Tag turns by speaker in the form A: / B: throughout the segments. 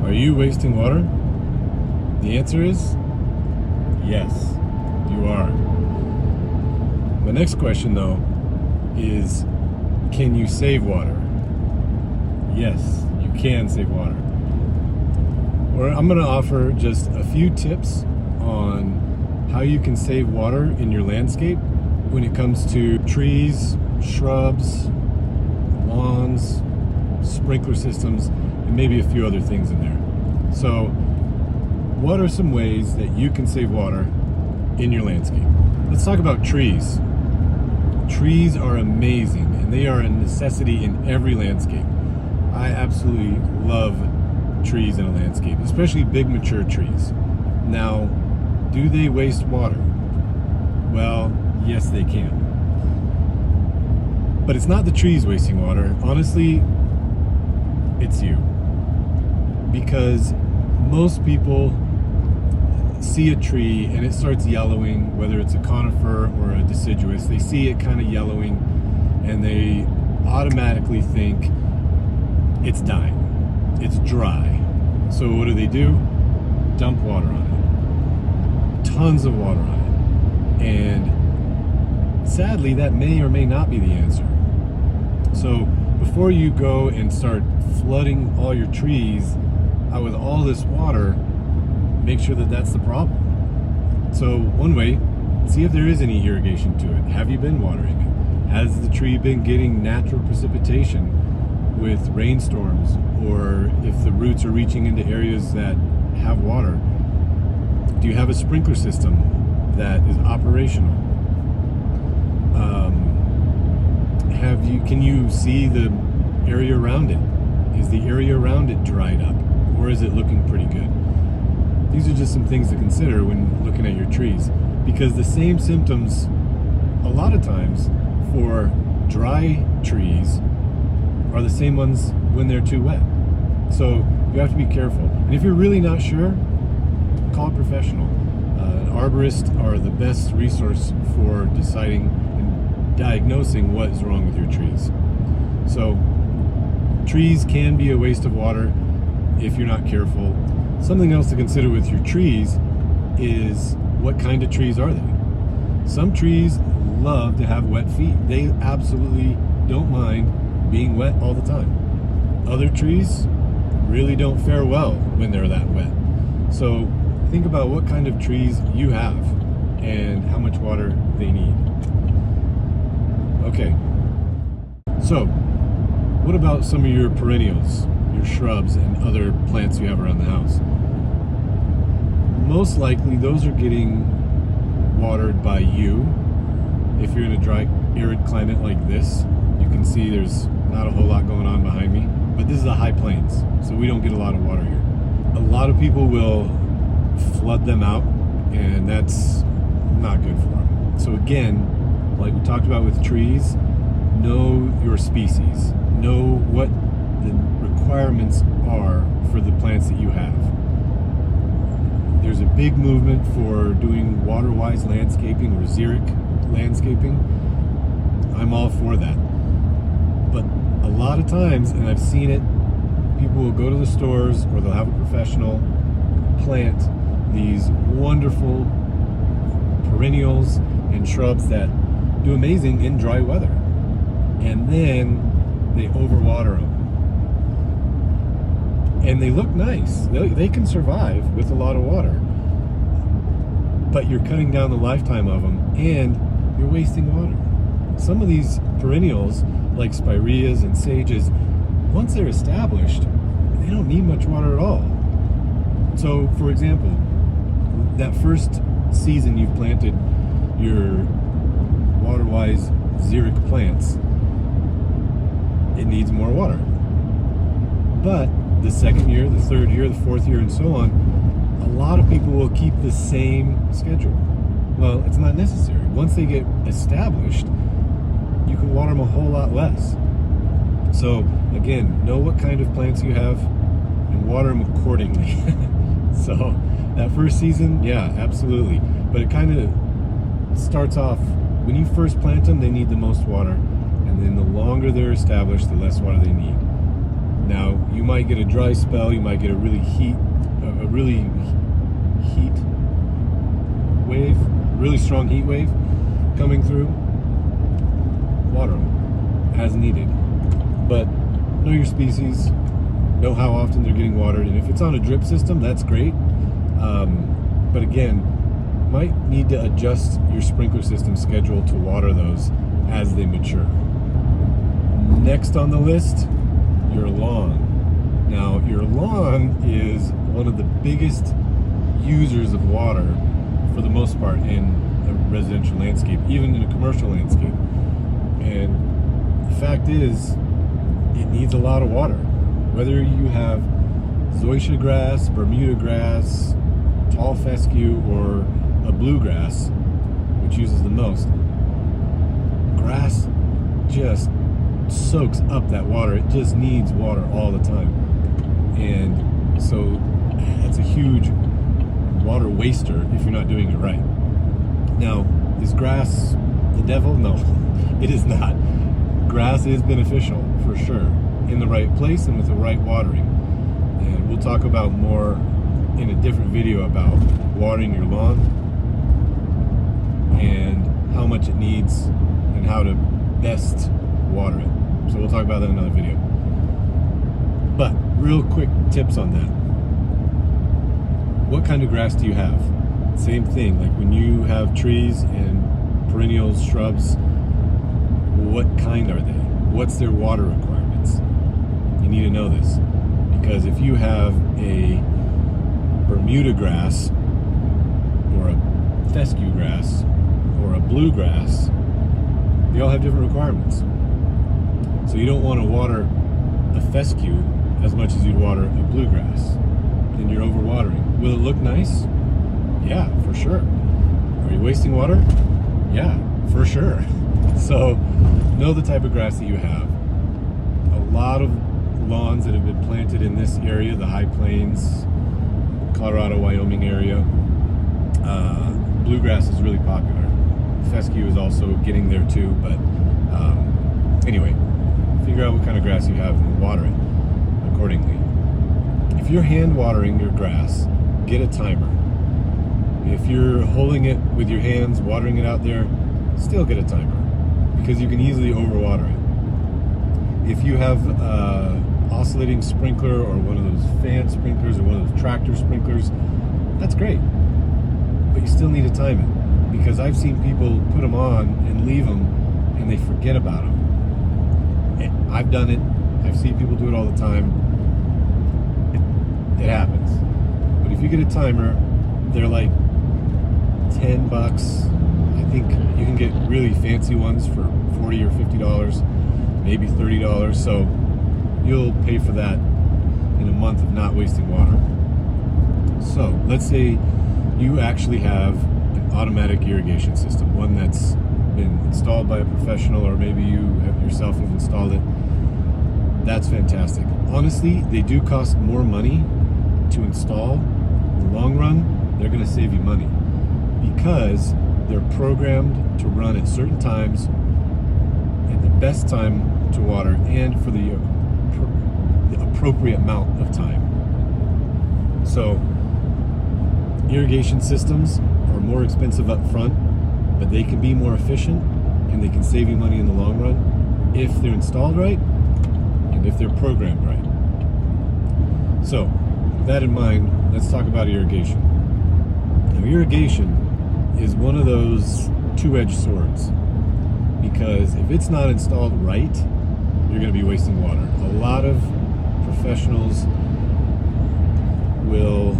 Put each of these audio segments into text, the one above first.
A: Are you wasting water? The answer is yes, you are. My next question, though, is can you save water? Yes, you can save water. Or I'm going to offer just a few tips on how you can save water in your landscape when it comes to trees, shrubs, lawns, sprinkler systems, and maybe a few other things in there. So, what are some ways that you can save water in your landscape? Let's talk about trees. Trees are amazing, and they are a necessity in every landscape. I absolutely love trees in a landscape, especially big mature trees. Now, do they waste water? Well, yes they can. But it's not the trees wasting water. Honestly, it's you. Because most people see a tree and it starts yellowing, whether it's a conifer or a deciduous. They see it kind of yellowing and they automatically think it's dying, it's dry. So what do? Dump water on it, tons of water on it. And sadly, that may or may not be the answer. So before you go and start flooding all your trees out with all this water, make sure that that's the problem. So one way, see if there is any irrigation to it. Have you been watering it? Has the tree been getting natural precipitation with rainstorms, or if the roots are reaching into areas that have water? Do you have a sprinkler system that is operational? Can you see the area around it? Is the area around it dried up, or is it looking pretty good? These are just some things to consider when looking at your trees, because the same symptoms a lot of times for dry trees are the same ones when they're too wet. So you have to be careful. And if you're really not sure, call a professional. Arborists are the best resource for deciding and diagnosing what is wrong with your trees. So trees can be a waste of water if you're not careful. Something else to consider with your trees is what kind of trees are they? Some trees love to have wet feet. They absolutely don't mind being wet all the time. Other trees really don't fare well when they're that wet. So think about what kind of trees you have and how much water they need. Okay, so what about some of your perennials, your shrubs and other plants you have around the house? Most likely those are getting watered by you. If you're in a dry, arid climate like this, you can see there's not a whole lot going on behind me, but this is a high plains, so we don't get a lot of water here. A lot of people will flood them out, and that's not good for them. So again, like we talked about with trees, know your species, know what the requirements are for the plants that you have. There's a big movement for doing water-wise landscaping or xeric landscaping. I'm all for that. But a lot of times, and I've seen it, people will go to the stores or they'll have a professional plant these wonderful perennials and shrubs that do amazing in dry weather. And then they overwater them. And they look nice. They can survive with a lot of water. But you're cutting down the lifetime of them and you're wasting water. Some of these perennials, like spireas and sages, once they're established, they don't need much water at all. So, for example, that first season you've planted your water-wise xeric plants, it needs more water. But the second year, the third year, the fourth year, and so on, a lot of people will keep the same schedule. Well, it's not necessary. Once they get established, you can water them a whole lot less. So again, know what kind of plants you have and water them accordingly. So that first season, yeah, absolutely. But it kind of starts off, when you first plant them, they need the most water. And then the longer they're established, the less water they need. Now, you might get a dry spell, you might get a really heat wave, really strong heat wave coming through. Water them as needed. But know your species, know how often they're getting watered, and if it's on a drip system, that's great. But again, might need to adjust your sprinkler system schedule to water those as they mature. Next on the list, your lawn. Now, your lawn is one of the biggest users of water for the most part in a residential landscape, even in a commercial landscape. And the fact is, it needs a lot of water. Whether you have zoysia grass, Bermuda grass, tall fescue, or a bluegrass, which uses the most, grass just soaks up that water. It just needs water all the time. And so that's a huge water waster if you're not doing it right. Now, is grass the devil? No, it is not. Grass is beneficial for sure in the right place and with the right watering. And we'll talk about more in a different video about watering your lawn and how much it needs and how to best water it. So we'll talk about that in another video. But real quick tips on that. What kind of grass do you have? Same thing, like when you have trees and perennials, shrubs, what kind are they? What's their water requirements? You need to know this, because if you have a Bermuda grass or a fescue grass or a bluegrass, they all have different requirements. So you don't want to water a fescue as much as you'd water a bluegrass. Then you're overwatering. Will it look nice? Yeah, for sure. Are you wasting water? Yeah, for sure. So know the type of grass that you have. A lot of lawns that have been planted in this area, the High Plains, Colorado, Wyoming area, bluegrass is really popular. Fescue is also getting there too, but anyway, figure out what kind of grass you have and water it accordingly. If you're hand watering your grass, get a timer. If you're holding it with your hands, watering it out there, still get a timer, because you can easily overwater it. If you have oscillating sprinkler or one of those fan sprinklers or one of those tractor sprinklers, that's great, but you still need to time it, because I've seen people put them on and leave them and they forget about them. I've done it. I've seen people do it all the time. It happens. But if you get a timer, they're like $10. I think you can get really fancy ones for $40 or $50, maybe $30. So you'll pay for that in a month of not wasting water. So let's say you actually have an automatic irrigation system, one that's been installed by a professional, or maybe you yourself have installed it. That's fantastic. Honestly, they do cost more money to install. In the long run, they're going to save you money, because they're programmed to run at certain times, at the best time to water, and for the appropriate amount of time. So irrigation systems are more expensive up front, but they can be more efficient and they can save you money in the long run if they're installed right and if they're programmed right. So with that in mind, let's talk about irrigation. Now, irrigation is one of those two-edged swords, because if it's not installed right, you're going to be wasting water. A lot of professionals will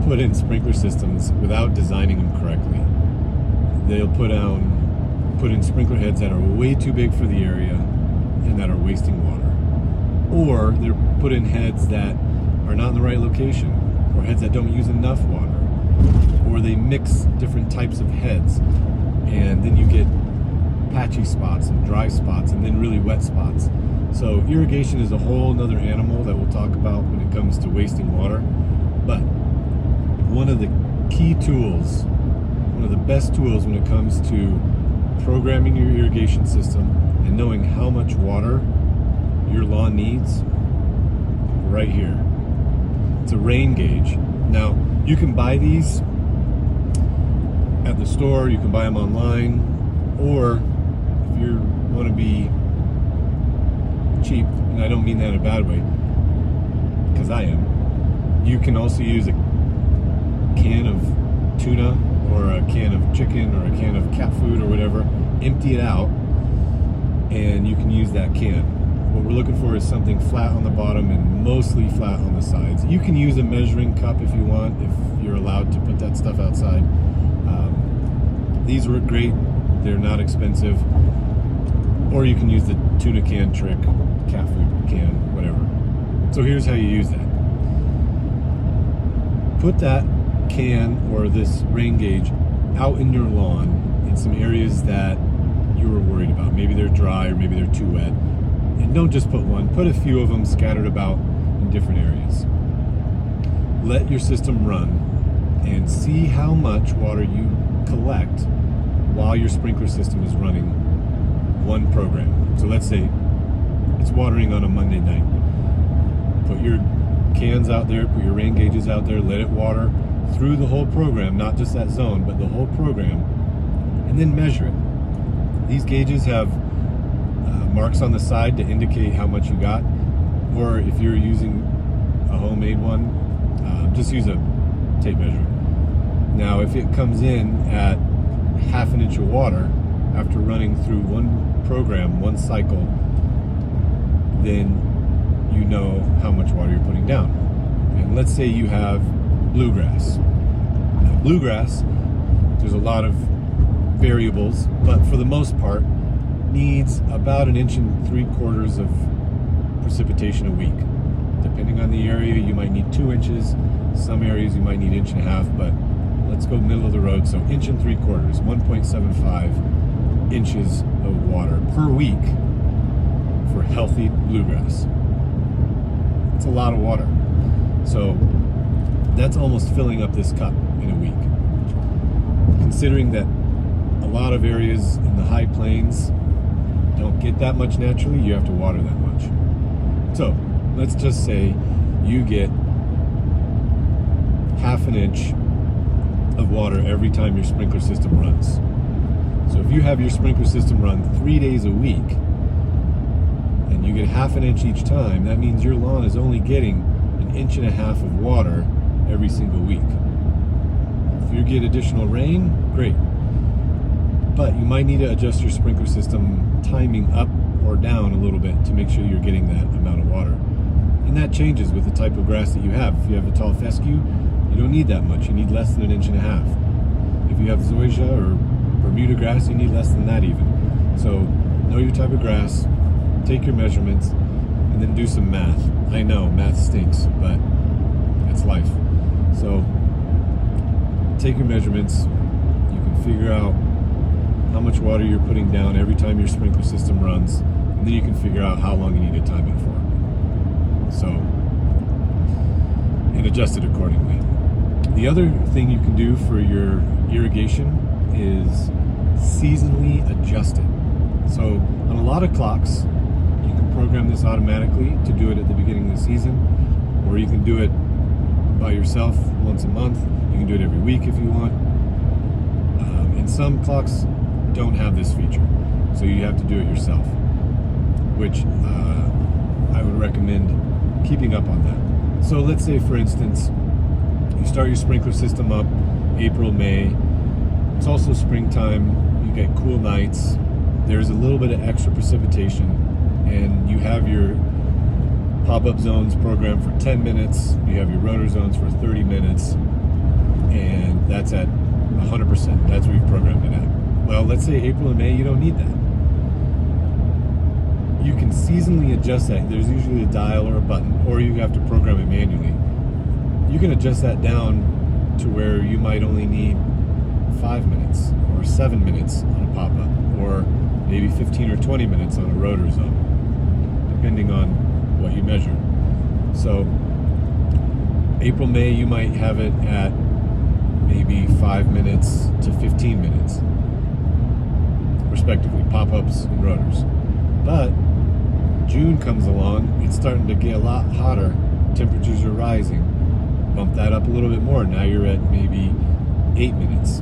A: put in sprinkler systems without designing them correctly. They'll put in sprinkler heads that are way too big for the area and that are wasting water. Or they're put in heads that are not in the right location, or heads that don't use enough water. Or they mix different types of heads, and then you get patchy spots and dry spots and then really wet spots. So irrigation is a whole nother animal that we'll talk about when it comes to wasting water. But one of the key tools, one of the best tools when it comes to programming your irrigation system and knowing how much water your lawn needs right here. It's a rain gauge. Now, you can buy these at the store, you can buy them online, or if you want to be cheap, and I don't mean that in a bad way, because I am, you can also use a can of tuna or a can of chicken or a can of cat food or whatever, empty it out, and you can use that can. What we're looking for is something flat on the bottom and mostly flat on the sides. You can use a measuring cup if you want, if you're allowed to put that stuff outside. These work great. They're not expensive. Or you can use the tuna can trick, cat food can, whatever. So here's how you use that. Put that can or this rain gauge out in your lawn in some areas that you were worried about. Maybe they're dry or maybe they're too wet. And don't just put one, put a few of them scattered about in different areas. Let your system run and see how much water you collect while your sprinkler system is running one program. So let's say it's watering on a Monday night. Put your cans out there, put your rain gauges out there, let it water through the whole program, not just that zone, but the whole program, and then measure it. These gauges have marks on the side to indicate how much you got, or if you're using a homemade one, just use a tape measure. Now, if it comes in at half an inch of water after running through one program, one cycle, then you know how much water you're putting down. And let's say you have bluegrass. Now, bluegrass, there's a lot of variables, but for the most part, needs about 1.75 inches of precipitation a week. Depending on the area, you might need 2 inches. Some areas you might need 1.5 inches, but let's go middle of the road. So 1.75 inches, 1.75 inches of water per week for healthy bluegrass. It's a lot of water. So that's almost filling up this cup in a week. Considering that a lot of areas in the high plains don't get that much naturally, you have to water that much. So let's just say you get half an inch of water every time your sprinkler system runs. So if you have your sprinkler system run 3 days a week and you get half an inch each time, that means your lawn is only getting 1.5 inches of water every single week. If you get additional rain, great. But you might need to adjust your sprinkler system timing up or down a little bit to make sure you're getting that amount of water. And that changes with the type of grass that you have. If you have a tall fescue, you don't need that much. You need less than 1.5 inches. If you have zoysia or Bermuda grass, you need less than that even. So know your type of grass, take your measurements, and then do some math. I know, math stinks, but it's life. So take your measurements. You can figure out how much water you're putting down every time your sprinkler system runs, and then you can figure out how long you need to time it for. So, and adjust it accordingly. The other thing you can do for your irrigation is seasonally adjust it. So on a lot of clocks, you can program this automatically to do it at the beginning of the season, or you can do it by yourself once a month. You can do it every week if you want. And some clocks don't have this feature, so you have to do it yourself, which I would recommend keeping up on that. So let's say, for instance, you start your sprinkler system up April, May. It's also springtime. You get cool nights. There's a little bit of extra precipitation, and you have your pop-up zones programmed for 10 minutes. You have your rotor zones for 30 minutes, and that's at 100%. That's where you've programmed it at. Well, let's say April and May, you don't need that. You can seasonally adjust that. There's usually a dial or a button, or you have to program it manually. You can adjust that down to where you might only need 5 minutes or 7 minutes on a pop-up, or maybe 15 or 20 minutes on a rotor zone, depending on what you measure. So April, May, you might have it at maybe 5 minutes to 15 minutes, respectively, pop-ups and rotors. But June comes along, it's starting to get a lot hotter, temperatures are rising, bump that up a little bit more. Now you're at maybe 8 minutes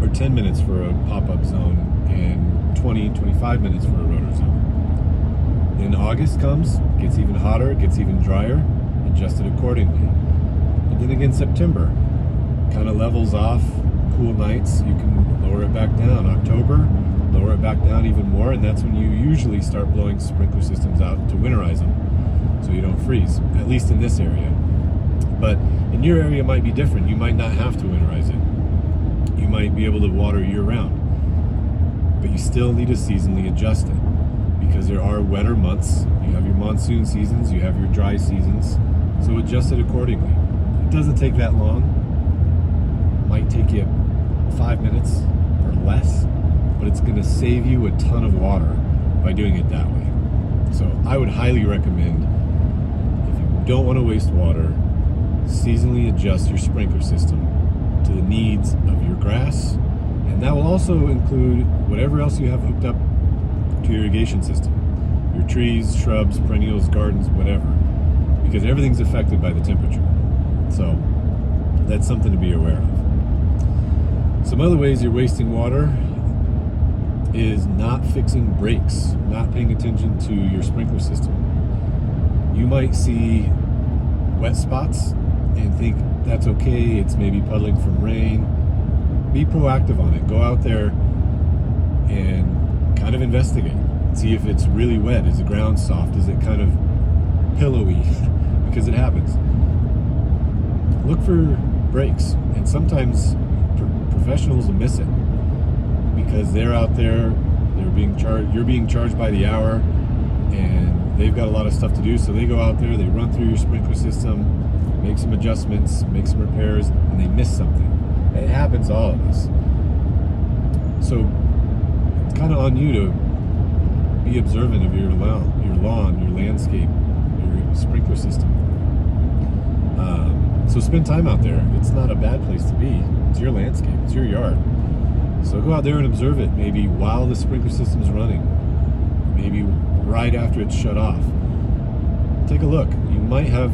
A: or 10 minutes for a pop-up zone and 25 minutes for a rotor zone. Then August comes, gets even hotter, gets even drier, adjust it accordingly. And then again, September kind of levels off, cool nights, you can lower it back down. October, lower it back down even more, and that's when you usually start blowing sprinkler systems out to winterize them so you don't freeze, at least in this area. But in your area it might be different. You might not have to winterize it. You might be able to water year round, but you still need to seasonally adjust it because there are wetter months. You have your monsoon seasons, you have your dry seasons, so adjust it accordingly. It doesn't take that long. It might take you 5 minutes or less, but it's going to save you a ton of water by doing it that way. So I would highly recommend, if you don't want to waste water, seasonally adjust your sprinkler system to the needs of your grass, and that will also include whatever else you have hooked up to your irrigation system, your trees, shrubs, perennials, gardens, whatever, because everything's affected by the temperature. So that's something to be aware of. Some other ways you're wasting water is not fixing breaks, not paying attention to your sprinkler system. You might see wet spots and think that's okay, it's maybe puddling from rain. Be proactive on it. Go out there and kind of investigate. See if it's really wet. Is the ground soft? Is it kind of pillowy? Because it happens. Look for breaks, and sometimes professionals will miss it because they're out there, you're being charged by the hour, and they've got a lot of stuff to do, so they go out there, they run through your sprinkler system, make some adjustments, make some repairs, and they miss something. It happens to all of us. So it's kind of on you to be observant of your lawn, your landscape, your sprinkler system. So spend time out there. It's not a bad place to be. It's your landscape. It's your yard. So go out there and observe it, maybe while the sprinkler system is running, maybe right after it's shut off. Take a look. You might have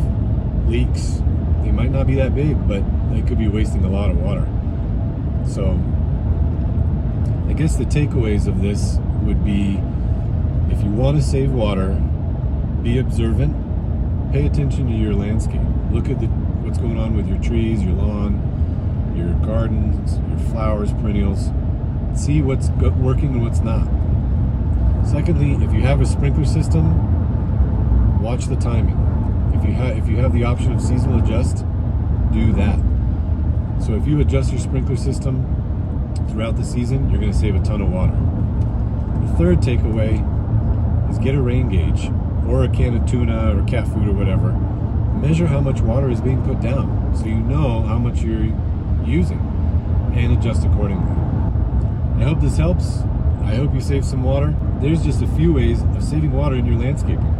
A: leaks. They might not be that big, but they could be wasting a lot of water. So I guess the takeaways of this would be, if you want to save water, be observant, pay attention to your landscape. Look at what's going on with your trees, your lawn, your gardens, your flowers, perennials. See what's working and what's not. Secondly, if you have a sprinkler system, watch the timing. If you have the option of seasonal adjust, do that. So if you adjust your sprinkler system throughout the season, you're going to save a ton of water. The third takeaway is get a rain gauge or a can of tuna or cat food or whatever. Measure how much water is being put down so you know how much you're using and adjust accordingly. I hope this helps. I hope you save some water. There's just a few ways of saving water in your landscaping.